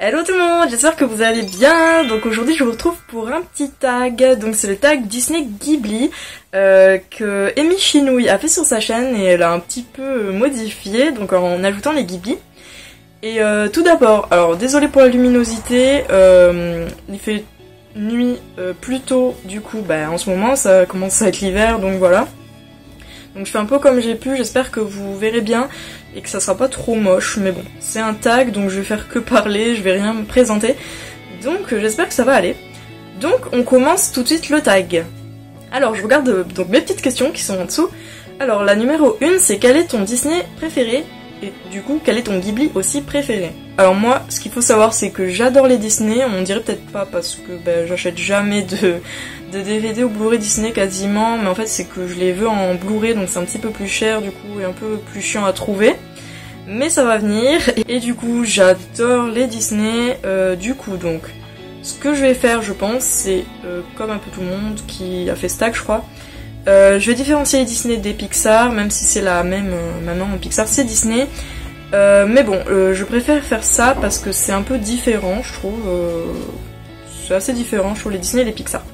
Hello tout le monde, j'espère que vous allez bien. Donc aujourd'hui je vous retrouve pour un petit tag. Donc c'est le tag Disney Ghibli que Amy Chinouille a fait sur sa chaîne et elle a un petit peu modifié, donc en ajoutant les Ghibli. Et tout d'abord, alors désolé pour la luminosité, il fait nuit plus tôt du coup, en ce moment ça commence à être l'hiver, donc voilà. Donc je fais un peu comme j'ai pu, j'espère que vous verrez bien et que ça sera pas trop moche, mais bon, c'est un tag donc je vais faire que parler, je vais rien me présenter, donc j'espère que ça va aller. Donc on commence tout de suite le tag. Alors je regarde donc mes petites questions qui sont en dessous. Alors la numéro 1 c'est quel est ton Disney préféré? Et du coup, quel est ton Ghibli aussi préféré? Alors moi, ce qu'il faut savoir, c'est que j'adore les Disney, on dirait peut-être pas parce que j'achète jamais de DVD ou Blu-ray Disney quasiment, mais en fait c'est que je les veux en Blu-ray, donc c'est un petit peu plus cher du coup, et un peu plus chiant à trouver. Mais ça va venir, et du coup j'adore les Disney, du coup donc, ce que je vais faire je pense, c'est comme un peu tout le monde qui a fait Stack je crois, je vais différencier les Disney des Pixar, même si c'est la même, maintenant Pixar c'est Disney, mais bon, je préfère faire ça parce que c'est un peu différent je trouve, c'est assez différent, je trouve les Disney et les Pixar.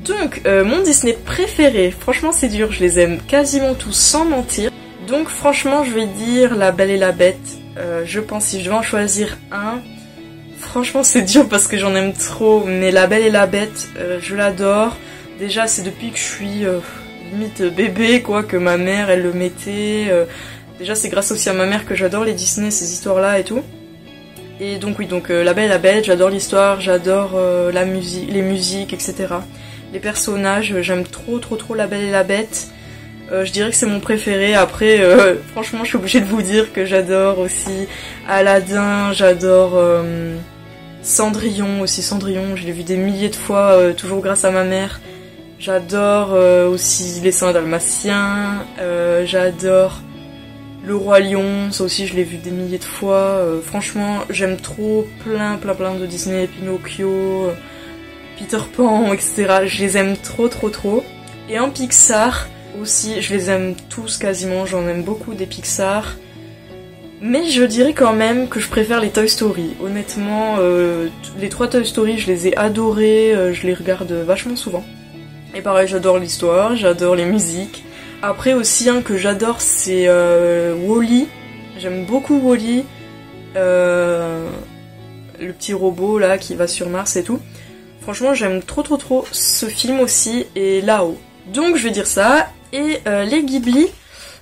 Donc, mon Disney préféré, franchement c'est dur, je les aime quasiment tous sans mentir. Donc franchement je vais dire La Belle et la Bête, je pense si je devais en choisir un, franchement c'est dur parce que j'en aime trop, mais La Belle et la Bête, je l'adore. Déjà c'est depuis que je suis limite bébé quoi, que ma mère elle le mettait, déjà c'est grâce aussi à ma mère que j'adore les Disney, ces histoires là et tout. Et donc oui, donc La Belle et la Bête, j'adore l'histoire, j'adore la musique, les musiques, etc. Les personnages, j'aime trop La Belle et la Bête. Je dirais que c'est mon préféré. Après, franchement, je suis obligée de vous dire que j'adore aussi Aladdin, j'adore Cendrillon aussi. Cendrillon, je l'ai vu des milliers de fois, toujours grâce à ma mère. J'adore aussi Les 101 Dalmatiens, j'adore Le Roi Lion, ça aussi je l'ai vu des milliers de fois. Franchement, j'aime trop plein de Disney, Pinocchio, Peter Pan, etc. Je les aime trop. Et en Pixar aussi, je les aime tous quasiment, j'en aime beaucoup des Pixar. Mais je dirais quand même que je préfère les Toy Story. Honnêtement, les 3 Toy Story, je les ai adorés, je les regarde vachement souvent. Et pareil, j'adore l'histoire, j'adore les musiques. Après aussi, un que j'adore, c'est Wall-E. J'aime beaucoup Wall-E. Le petit robot là qui va sur Mars et tout. Franchement, j'aime trop ce film aussi, et là-haut. Donc je vais dire ça. Et les Ghibli.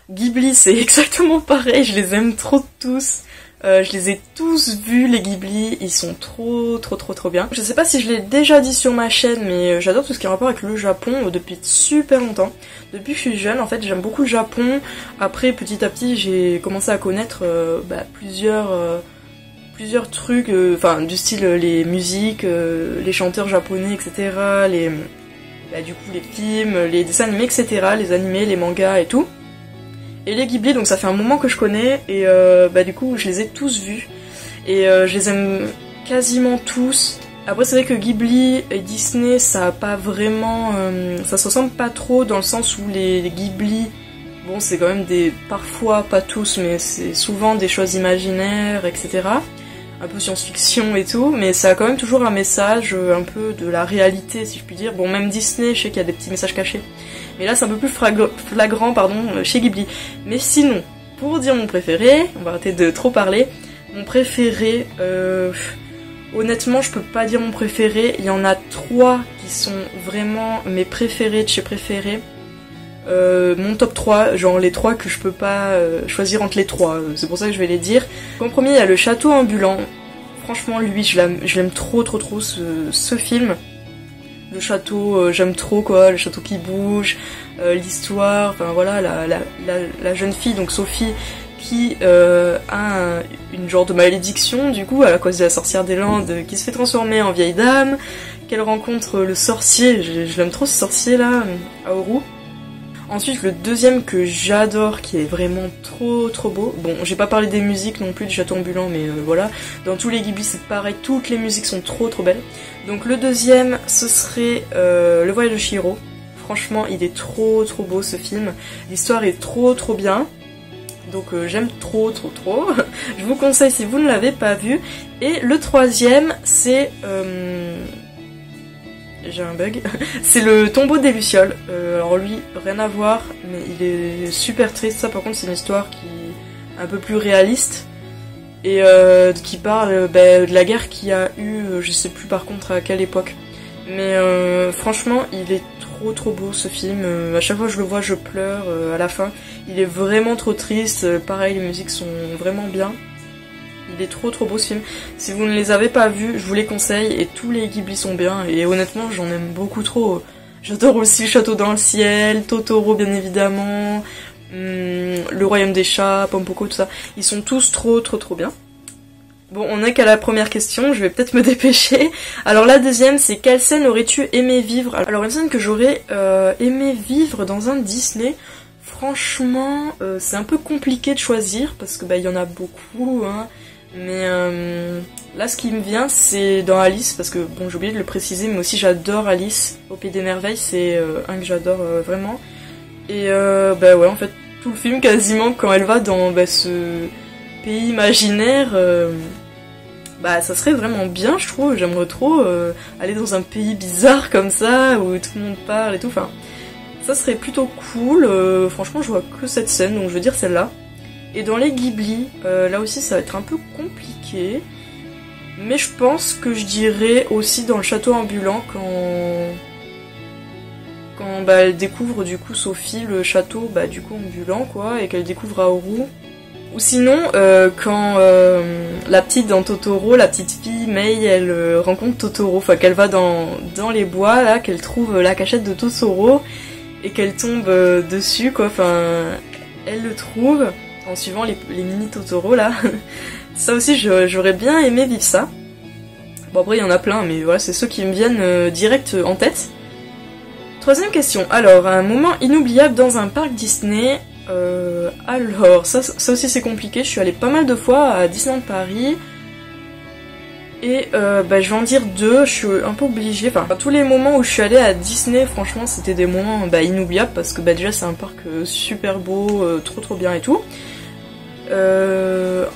Ghibli c'est exactement pareil, je les aime trop tous. Je les ai tous vus les Ghibli, ils sont trop bien. Je sais pas si je l'ai déjà dit sur ma chaîne, mais j'adore tout ce qui a rapport avec le Japon depuis super longtemps. Depuis que je suis jeune, en fait, j'aime beaucoup le Japon. Après, petit à petit, j'ai commencé à connaître plusieurs trucs, du style les musiques, les chanteurs japonais, etc. Du coup, les films, les dessins animés, etc. Les animés, les mangas et tout. Et les Ghibli, donc ça fait un moment que je connais, et du coup je les ai tous vus, et je les aime quasiment tous. Après c'est vrai que Ghibli et Disney ça a pas vraiment, ça se ressemble pas trop dans le sens où les Ghibli, bon c'est quand même parfois, pas tous, mais c'est souvent des choses imaginaires, etc. Un peu science-fiction et tout, mais ça a quand même toujours un message un peu de la réalité si je puis dire. Bon même Disney, je sais qu'il y a des petits messages cachés. Mais là c'est un peu plus flagrant chez Ghibli. Mais sinon, pour dire mon préféré, on va arrêter de trop parler. Mon préféré, honnêtement je peux pas dire mon préféré. Il y en a 3 qui sont vraiment mes préférés de chez préférés. Mon top 3, genre les 3 que je peux pas choisir entre les 3, c'est pour ça que je vais les dire. En premier il y a le château ambulant. Franchement lui je l'aime trop ce film. Le château, j'aime trop quoi, le château qui bouge, l'histoire, enfin voilà, la jeune fille, donc Sophie, qui a une genre de malédiction du coup à cause de la sorcière des Landes qui se fait transformer en vieille dame, qu'elle rencontre le sorcier, je l'aime trop ce sorcier là, Aoru. Ensuite le deuxième que j'adore, qui est vraiment trop beau, bon j'ai pas parlé des musiques non plus du château ambulant, mais voilà, dans tous les Ghibli c'est pareil, toutes les musiques sont trop belles. Donc le deuxième ce serait Le Voyage de Chihiro. Franchement il est trop beau ce film, l'histoire est trop bien. Donc j'aime trop. Je vous conseille si vous ne l'avez pas vu. Et le troisième, c'est... j'ai un bug. C'est le tombeau des Lucioles. Alors lui, rien à voir, mais il est super triste. Ça par contre c'est une histoire qui est un peu plus réaliste. Et qui parle de la guerre qu'il y a eu, je sais plus par contre à quelle époque. Mais franchement, il est trop beau ce film. À chaque fois que je le vois, je pleure à la fin. Il est vraiment trop triste. Pareil, les musiques sont vraiment bien. Il est trop beau ce film. Si vous ne les avez pas vus, je vous les conseille. Et tous les Ghibli sont bien. Et honnêtement, j'en aime beaucoup trop. J'adore aussi Le Château dans le ciel, Totoro bien évidemment, Le Royaume des chats, Pompoko, tout ça. Ils sont tous trop bien. Bon, on n'est qu'à la première question, je vais peut-être me dépêcher. Alors la deuxième, c'est quelle scène aurais-tu aimé vivre? Alors une scène que j'aurais aimé vivre dans un Disney, franchement, c'est un peu compliqué de choisir, parce que il y en a beaucoup, hein. Mais là, ce qui me vient, c'est dans Alice, parce que, bon, j'ai oublié de le préciser, mais aussi j'adore Alice au Pays des Merveilles, c'est un que j'adore vraiment. Et ouais, en fait, tout le film, quasiment, quand elle va dans ce pays imaginaire, ça serait vraiment bien, je trouve. J'aimerais trop aller dans un pays bizarre comme ça, où tout le monde parle et tout, enfin, ça serait plutôt cool. Franchement, je vois que cette scène, donc je veux dire celle-là. Et dans les Ghibli, là aussi ça va être un peu compliqué, mais je pense que je dirais aussi dans le château ambulant quand elle découvre du coup Sophie le château du coup ambulant quoi, et qu'elle découvre Aoru. Ou sinon quand la petite dans Totoro, la petite fille Mei, elle rencontre Totoro, enfin qu'elle va dans les bois là, qu'elle trouve la cachette de Totoro et qu'elle tombe dessus quoi, enfin elle le trouve en suivant les mini Totoro là. Ça aussi j'aurais bien aimé vivre ça. Bon après il y en a plein, mais voilà, c'est ceux qui me viennent direct en tête. Troisième question, alors un moment inoubliable dans un parc Disney. Alors ça aussi c'est compliqué, je suis allée pas mal de fois à Disneyland Paris. Et je vais en dire deux, je suis un peu obligée, enfin tous les moments où je suis allée à Disney, franchement c'était des moments inoubliables, parce que déjà c'est un parc super beau, trop bien et tout.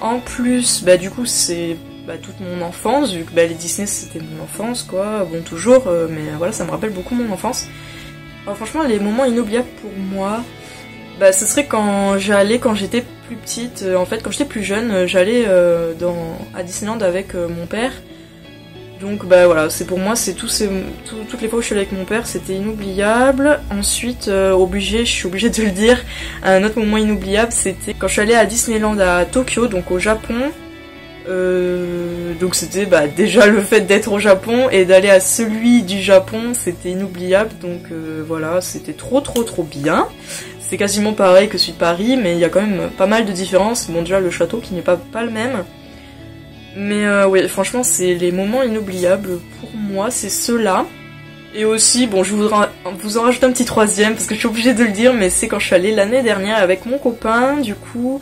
En plus, du coup c'est toute mon enfance, vu que les Disney c'était mon enfance quoi, bon toujours, mais voilà, ça me rappelle beaucoup mon enfance. Alors franchement les moments inoubliables pour moi, ce serait quand j'étais plus petite, en fait quand j'étais plus jeune, j'allais à Disneyland avec mon père. Donc voilà, c'est pour moi, c'est toutes les fois où je suis allée avec mon père, c'était inoubliable. Ensuite, je suis obligée de le dire, un autre moment inoubliable, c'était quand je suis allée à Disneyland à Tokyo, donc au Japon. Donc c'était déjà le fait d'être au Japon et d'aller à celui du Japon, c'était inoubliable. Donc voilà, c'était trop bien. C'est quasiment pareil que celui de Paris, mais il y a quand même pas mal de différences. Bon, déjà le château qui n'est pas le même. Mais oui, franchement, c'est les moments inoubliables pour moi, c'est ceux-là. Et aussi, bon, je voudrais vous en rajouter un petit troisième, parce que je suis obligée de le dire, mais c'est quand je suis allée l'année dernière avec mon copain, du coup,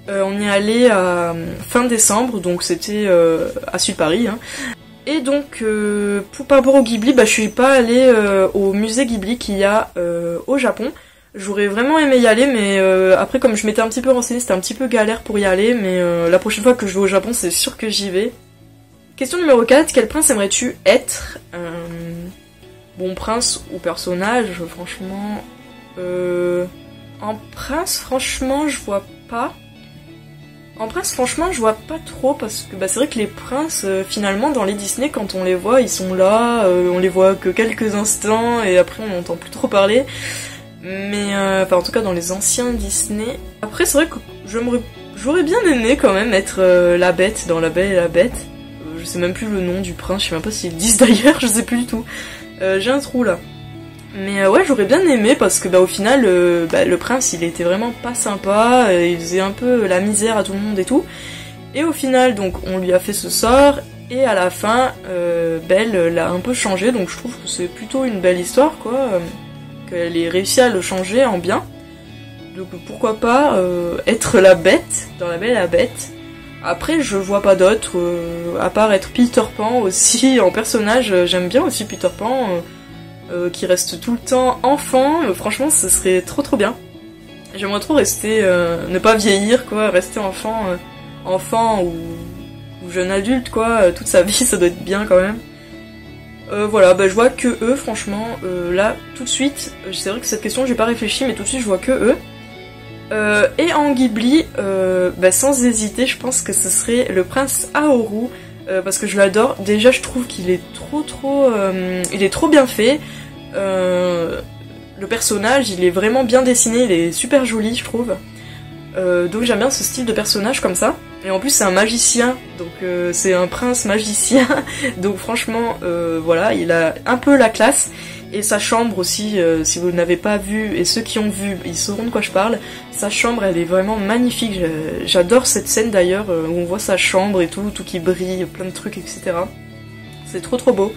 on y est allé à fin décembre, donc c'était à Sud Paris, hein. Et donc, par rapport au Ghibli, je suis pas allée au musée Ghibli qu'il y a au Japon. J'aurais vraiment aimé y aller, mais après comme je m'étais un petit peu renseignée, c'était un petit peu galère pour y aller, mais la prochaine fois que je vais au Japon, c'est sûr que j'y vais. Question numéro 4, quel prince aimerais-tu être? Bon, prince ou personnage, franchement... En prince, franchement, je vois pas. En prince, franchement, je vois pas trop, parce que c'est vrai que les princes, finalement, dans les Disney, quand on les voit, ils sont là, on les voit que quelques instants, et après on n'entend plus trop parler. Mais en tout cas dans les anciens Disney. Après c'est vrai que j'aurais bien aimé quand même être la Bête dans La Belle et la Bête. Je sais même plus le nom du prince, je sais même pas s'ils le disent d'ailleurs, je sais plus du tout. J'ai un trou là. Mais ouais, j'aurais bien aimé parce que au final le prince il était vraiment pas sympa, il faisait un peu la misère à tout le monde et tout. Et au final donc on lui a fait ce sort et à la fin Belle l'a un peu changé, donc je trouve que c'est plutôt une belle histoire quoi. Qu'elle ait réussi à le changer en bien. Donc pourquoi pas être la Bête dans La Belle et la Bête. Après je vois pas d'autres, à part être Peter Pan aussi en personnage. J'aime bien aussi Peter Pan qui reste tout le temps enfant. Franchement ce serait trop bien. J'aimerais trop rester, ne pas vieillir quoi, rester enfant ou jeune adulte quoi, toute sa vie ça doit être bien quand même. Voilà, bah je vois que eux franchement, là tout de suite, c'est vrai que cette question j'ai pas réfléchi mais tout de suite je vois que eux. Et en Ghibli, bah sans hésiter je pense que ce serait le prince Aoru, parce que je l'adore. Déjà je trouve qu'il est il est trop bien fait. Le personnage il est vraiment bien dessiné, il est super joli je trouve. Donc j'aime bien ce style de personnage comme ça. Et en plus c'est un magicien, donc c'est un prince magicien. Donc franchement voilà, il a un peu la classe. Et sa chambre aussi, si vous n'avez pas vu, et ceux qui ont vu, ils sauront de quoi je parle. Sa chambre elle est vraiment magnifique, j'adore cette scène d'ailleurs, où on voit sa chambre et tout qui brille, plein de trucs etc. C'est trop beau.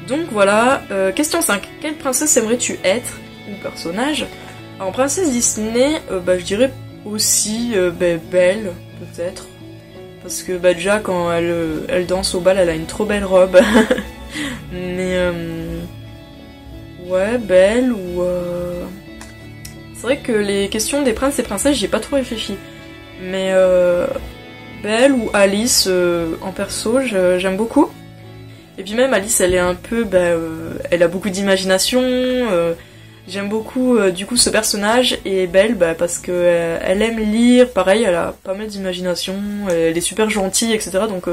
Donc voilà, question 5. Quelle princesse aimerais-tu être, ou personnage? Alors princesse Disney, bah je dirais aussi Belle, peut-être. Parce que bah déjà quand elle danse au bal, elle a une trop belle robe. Mais ouais, Belle ou... C'est vrai que les questions des princes et princesses, j'ai pas trop réfléchi. Mais Belle ou Alice en perso, j'aime beaucoup. Et puis même Alice, elle est un peu... elle a beaucoup d'imagination. J'aime beaucoup du coup ce personnage. Et Belle, parce que elle aime lire, pareil, elle a pas mal d'imagination. Elle est super gentille, etc. Donc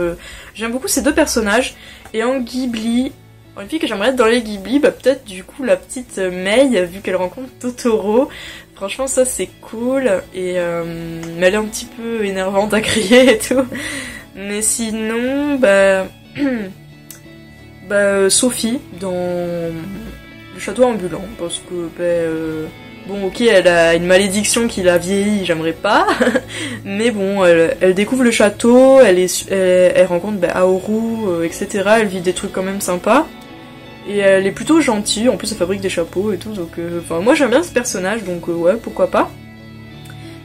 j'aime beaucoup ces deux personnages. Et en Ghibli... Une fille que j'aimerais être dans les Ghibli, peut-être du coup la petite Mei, vu qu'elle rencontre Totoro. Franchement ça c'est cool, et mais elle est un petit peu énervante à crier et tout. Mais sinon, Sophie, dans le château ambulant, parce que bon ok elle a une malédiction qui l'a vieilli, j'aimerais pas. Mais bon, elle découvre le château, elle rencontre Aoru, etc. Elle vit des trucs quand même sympas. Et elle est plutôt gentille, en plus elle fabrique des chapeaux et tout, donc moi j'aime bien ce personnage, donc ouais, pourquoi pas.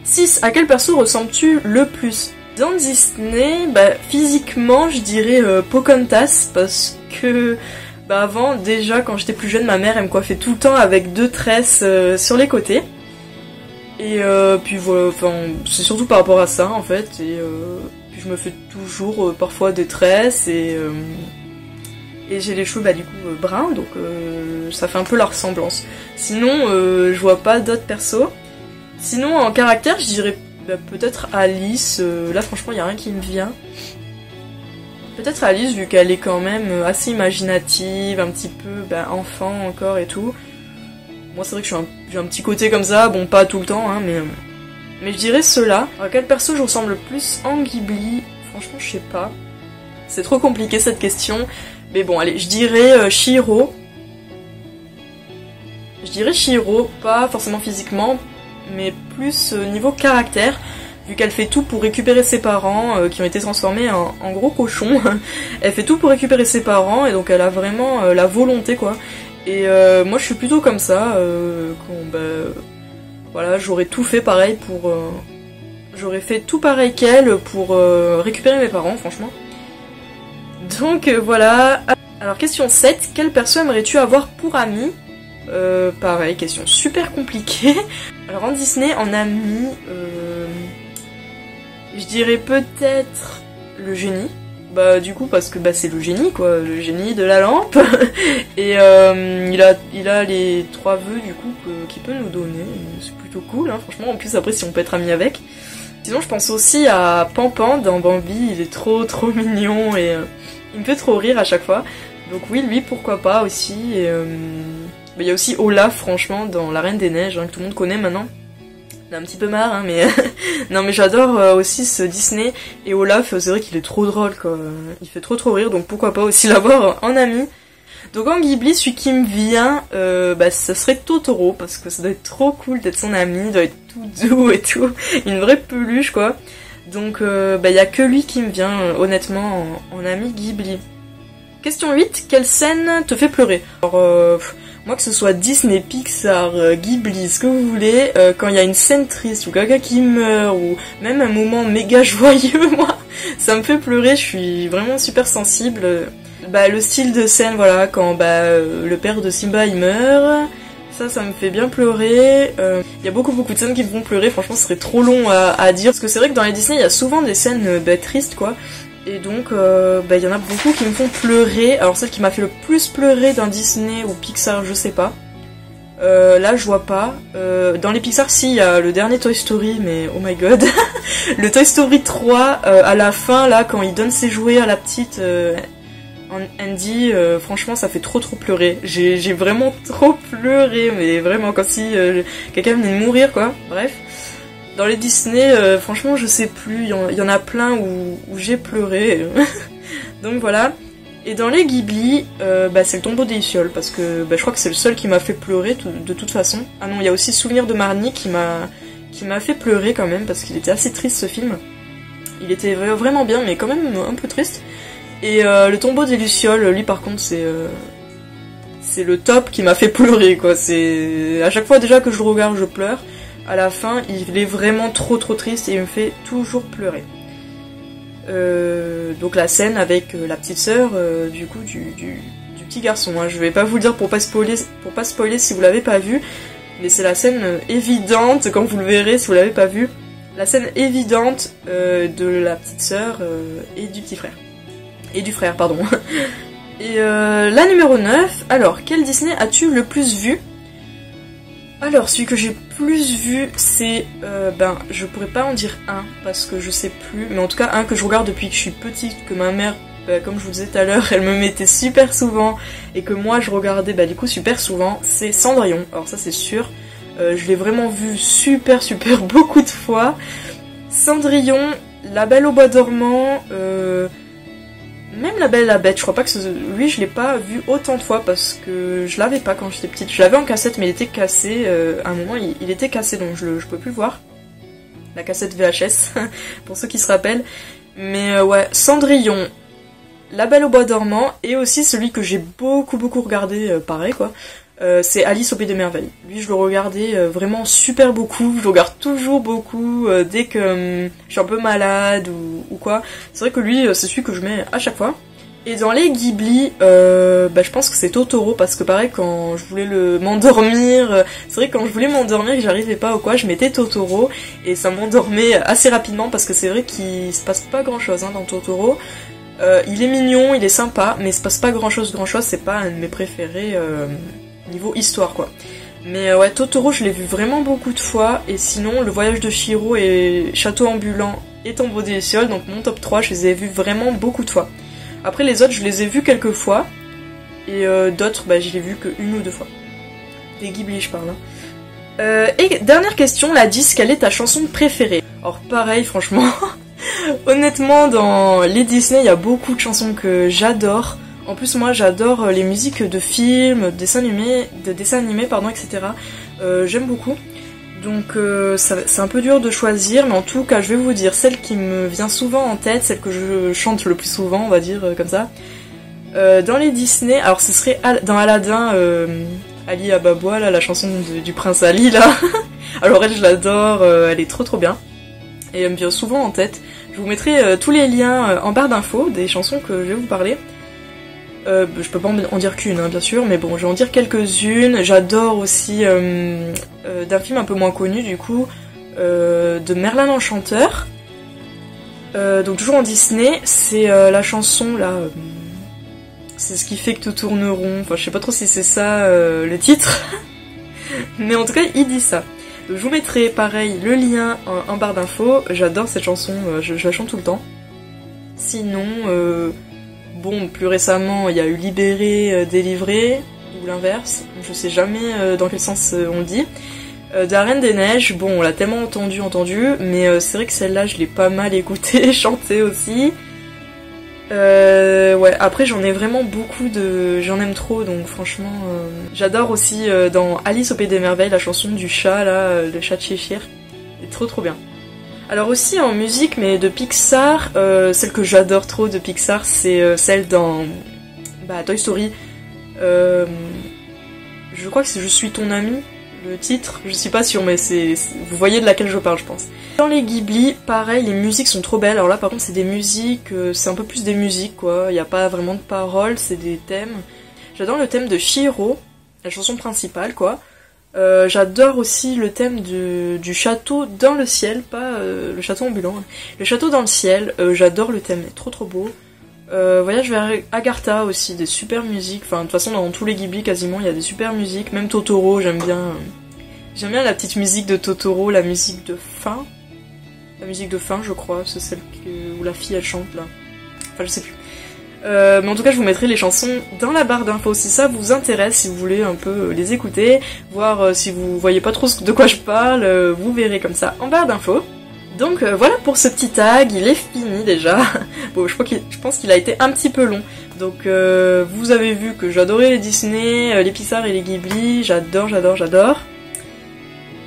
6. À quel perso ressembles-tu le plus? Dans Disney, physiquement je dirais Pocahontas, parce que avant, déjà quand j'étais plus jeune, ma mère elle me coiffait tout le temps avec 2 tresses sur les côtés. Et puis voilà, c'est surtout par rapport à ça en fait, et puis je me fais toujours parfois des tresses, et j'ai les cheveux du coup bruns, donc ça fait un peu la ressemblance. Sinon je vois pas d'autres persos. Sinon en caractère je dirais peut-être Alice, là franchement il y a rien qui me vient. Peut-être Alice vu qu'elle est quand même assez imaginative, un petit peu enfant encore et tout. Moi c'est vrai que j'ai un petit côté comme ça, bon pas tout le temps hein, mais je dirais ceux-là. À quel perso je ressemble le plus en Ghibli? Franchement je sais pas. C'est trop compliqué cette question. Mais bon, allez, je dirais Chihiro. Je dirais Chihiro, pas forcément physiquement, mais plus niveau caractère, vu qu'elle fait tout pour récupérer ses parents, qui ont été transformés en gros cochons. Elle fait tout pour récupérer ses parents, et donc elle a vraiment la volonté, quoi. Et moi, je suis plutôt comme ça, voilà, j'aurais tout fait pareil pour... j'aurais fait tout pareil qu'elle pour récupérer mes parents, franchement. Donc voilà. Alors question 7, quelle personne aimerais-tu avoir pour ami? Pareil, question super compliquée. Alors en Disney, en ami, je dirais peut-être le génie. Du coup parce que c'est le génie quoi, le génie de la lampe. Et il a les 3 vœux du coup qu'il peut nous donner. C'est plutôt cool hein, franchement. En plus après si on peut être ami avec. Sinon je pense aussi à Pampan dans Bambi, il est trop mignon et il me fait trop rire à chaque fois. Donc oui, lui pourquoi pas aussi. Et il y a aussi Olaf franchement dans La Reine des Neiges hein, que tout le monde connaît maintenant. On a un petit peu marre hein, mais non mais j'adore aussi ce Disney, et Olaf c'est vrai qu'il est trop drôle quoi. Il fait trop rire, donc pourquoi pas aussi l'avoir en ami. Donc en Ghibli, celui qui me vient, ça serait Totoro, parce que ça doit être trop cool d'être son ami, il doit être tout doux et tout, une vraie peluche quoi. Donc y a que lui qui me vient honnêtement en ami Ghibli. Question 8, quelle scène te fait pleurer? Alors moi que ce soit Disney, Pixar, Ghibli, ce que vous voulez, quand il y a une scène triste ou quelqu'un qui meurt ou même un moment méga joyeux, moi ça me fait pleurer, je suis vraiment super sensible. Le style de scène, voilà, quand le père de Simba il meurt, Ça me fait bien pleurer. Il y a beaucoup de scènes qui me font pleurer, franchement ce serait trop long à dire. Parce que c'est vrai que dans les Disney, il y a souvent des scènes tristes quoi. Et donc, il y en a beaucoup qui me font pleurer. Alors celle qui m'a fait le plus pleurer d'un Disney ou Pixar, je sais pas. Là, je vois pas. Dans les Pixar, si, il y a le dernier Toy Story, mais oh my god. Le Toy Story 3, à la fin, là, quand il donne ses jouets à la petite Andy, franchement, ça fait trop pleurer. J'ai vraiment trop pleuré, mais vraiment, comme si quelqu'un venait de mourir, quoi. Bref. Dans les Disney, franchement, je sais plus. Il y en a plein où j'ai pleuré. Donc voilà. Et dans les Ghibli, c'est le tombeau des Lucioles, parce que je crois que c'est le seul qui m'a fait pleurer de toute façon. Ah non, il y a aussi Souvenir de Marnie qui m'a fait pleurer quand même, parce qu'il était assez triste ce film. Il était vraiment bien, mais quand même un peu triste. Et le tombeau des Lucioles, lui par contre, c'est le top qui m'a fait pleurer, quoi. C'est à chaque fois déjà que je le regarde, je pleure. À la fin, il est vraiment trop triste et il me fait toujours pleurer. Donc la scène avec la petite sœur du coup du petit garçon, hein. Je vais pas vous le dire pour pas spoiler si vous l'avez pas vu, mais c'est la scène évidente quand vous le verrez si vous l'avez pas vu, la scène évidente de la petite sœur et du petit frère et du frère pardon. Et la numéro 9, alors quel Disney as-tu le plus vu? Alors, celui que j'ai plus vu, c'est... je pourrais pas en dire un, parce que je sais plus, mais en tout cas, un que je regarde depuis que je suis petite, que ma mère, comme je vous disais tout à l'heure, elle me mettait super souvent, et que moi, je regardais, du coup, super souvent, c'est Cendrillon. Alors ça, c'est sûr, je l'ai vraiment vu super beaucoup de fois. Cendrillon, La Belle au Bois dormant, même La Belle et la Bête, je crois pas que lui je l'ai pas vu autant de fois parce que je l'avais pas quand j'étais petite. Je l'avais en cassette mais il était cassé, à un moment il était cassé donc je peux plus le voir. La cassette VHS, pour ceux qui se rappellent. Mais ouais, Cendrillon, La Belle au Bois dormant et aussi celui que j'ai beaucoup regardé, pareil quoi. C'est Alice au Pays des Merveilles. Lui je le regardais vraiment super beaucoup, je le regarde toujours beaucoup dès que je suis un peu malade ou quoi. C'est vrai que lui c'est celui que je mets à chaque fois. Et dans les Ghibli, je pense que c'est Totoro parce que pareil quand je voulais m'endormir, c'est vrai que quand je voulais m'endormir et que j'arrivais pas ou quoi, je mettais Totoro et ça m'endormait assez rapidement parce que c'est vrai qu'il se passe pas grand chose dans Totoro. Il est mignon, il est sympa, mais il se passe pas grand chose, c'est pas un de mes préférés niveau histoire quoi. Mais ouais, Totoro je l'ai vu vraiment beaucoup de fois, et sinon Le Voyage de Chihiro et Château ambulant et Tombeau des Lucioles, donc mon top 3, je les ai vus vraiment beaucoup de fois. Après les autres je les ai vus quelques fois, et d'autres je les ai vus que une ou deux fois. Des Ghibli je parle. Et dernière question, la 10, quelle est ta chanson préférée? Alors pareil franchement, honnêtement dans les Disney il y a beaucoup de chansons que j'adore. En plus, moi, j'adore les musiques de films, de dessins animés, etc. J'aime beaucoup. Donc, c'est un peu dur de choisir, mais en tout cas, je vais vous dire celle qui me vient souvent en tête, celle que je chante le plus souvent, on va dire comme ça. Dans les Disney, alors ce serait dans Aladdin, Ali Ababoua, là, la chanson du prince Ali, là. Alors elle, je l'adore, elle est trop bien. Et elle me vient souvent en tête. Je vous mettrai tous les liens en barre d'infos des chansons que je vais vous parler. Je peux pas en dire qu'une, hein, bien sûr, mais bon, je vais en dire quelques-unes. J'adore aussi d'un film un peu moins connu, du coup, de Merlin l'Enchanteur. Donc toujours en Disney, c'est la chanson, là, c'est ce qui fait que tout tourne rond. Enfin, je sais pas trop si c'est ça le titre, mais en tout cas, il dit ça. Donc, je vous mettrai, pareil, le lien en barre d'infos. J'adore cette chanson, je la chante tout le temps. Sinon... Bon, plus récemment, il y a eu Libéré, Délivré, ou l'inverse, je sais jamais dans quel sens on le dit. De la Reine des Neiges, bon, on l'a tellement entendu, mais c'est vrai que celle-là, je l'ai pas mal écoutée, chantée aussi. Ouais, après j'en ai vraiment beaucoup j'en aime trop, donc franchement... J'adore aussi dans Alice au Pays des Merveilles, la chanson du chat, là, le chat de Cheshire. C'est trop bien. Alors aussi en musique, mais de Pixar, celle que j'adore trop de Pixar, c'est celle dans Toy Story. Je crois que c'est Je suis ton ami, le titre, je suis pas sûre, mais vous voyez de laquelle je parle, je pense. Dans les Ghibli, pareil, les musiques sont trop belles. Alors là, par contre, c'est des musiques, c'est un peu plus des musiques, quoi. Il n'y a pas vraiment de paroles, c'est des thèmes. J'adore le thème de Chihiro, la chanson principale, quoi. J'adore aussi le thème du château dans le ciel, pas le château ambulant, hein. Le château dans le ciel, j'adore le thème, trop trop beau. Voyage vers Agartha aussi, des super musiques, enfin de toute façon dans tous les Ghibli quasiment il y a des super musiques, même Totoro j'aime bien. J'aime bien la petite musique de Totoro, la musique de fin. La musique de fin je crois, c'est celle où la fille elle chante là. Enfin je sais plus. Mais en tout cas je vous mettrai les chansons dans la barre d'infos si ça vous intéresse, si vous voulez un peu les écouter, voir si vous voyez pas trop de quoi je parle, vous verrez comme ça en barre d'infos. Donc voilà pour ce petit tag, il est fini déjà. Bon je pense qu'il a été un petit peu long. Donc vous avez vu que j'adorais les Disney, les Pixar et les Ghibli, j'adore.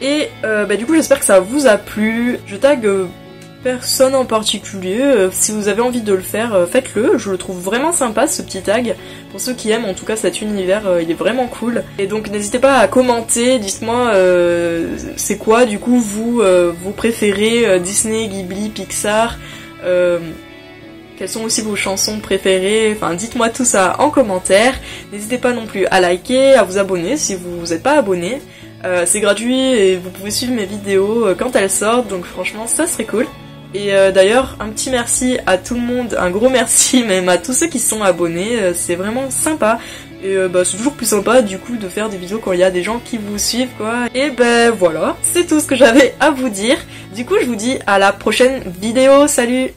Et du coup j'espère que ça vous a plu. Je tag personne en particulier, si vous avez envie de le faire, faites-le, je le trouve vraiment sympa ce petit tag, pour ceux qui aiment en tout cas cet univers, il est vraiment cool, et donc n'hésitez pas à commenter, dites-moi c'est quoi du coup vos préférés, Disney, Ghibli, Pixar, quelles sont aussi vos chansons préférées, enfin dites-moi tout ça en commentaire, n'hésitez pas non plus à liker, à vous abonner si vous n'êtes pas abonné, c'est gratuit et vous pouvez suivre mes vidéos quand elles sortent, donc franchement ça serait cool. Et d'ailleurs, un petit merci à tout le monde, un gros merci même à tous ceux qui sont abonnés, c'est vraiment sympa. Et c'est toujours plus sympa du coup de faire des vidéos quand il y a des gens qui vous suivent quoi. Et voilà, c'est tout ce que j'avais à vous dire. Du coup je vous dis à la prochaine vidéo, salut!